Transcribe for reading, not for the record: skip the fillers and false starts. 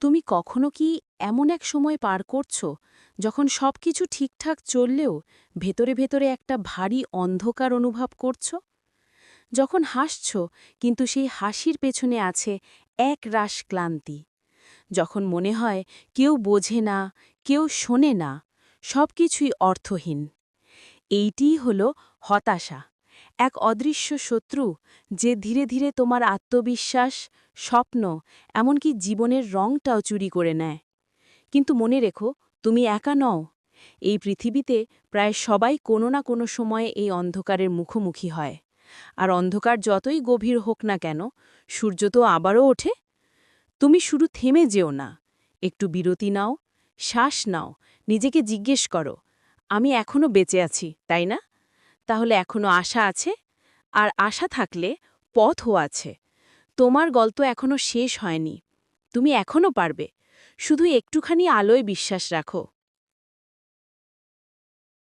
তুমি কখনো কি এমন এক সময় পার করছো যখন সবকিছু ঠিকঠাক চললেও ভেতরে ভেতরে একটা ভারী অন্ধকার অনুভব করছো? যখন হাসছো কিন্তু সেই হাসির পেছনে আছে এক রাশ ক্লান্তি, যখন মনে হয় কেউ বোঝে না, কেউ শোনে না, সবকিছুই অর্থহীন। এইটিই হল হতাশা, এক অদৃশ্য শত্রু যে ধীরে ধীরে তোমার আত্মবিশ্বাস, স্বপ্ন, এমনকি জীবনের রংটাও চুরি করে নেয়। কিন্তু মনে রেখো, তুমি একা নও। এই পৃথিবীতে প্রায় সবাই কোনো না কোনো সময়ে এই অন্ধকারের মুখোমুখি হয়। আর অন্ধকার যতই গভীর হোক না কেন, সূর্য তো আবারও ওঠে। তুমি শুধু থেমে যেও না, একটু বিরতি নাও, শ্বাস নাও, নিজেকে জিজ্ঞেস করো, আমি এখনো বেঁচে আছি, তাই না? তাহলে এখনো আশা আছে। আর আশা থাকলে পথও আছে। তোমার গল্প এখনো শেষ হয়নি। তুমি এখনো পারবে। শুধু একটুখানি আলোয় বিশ্বাস রাখো।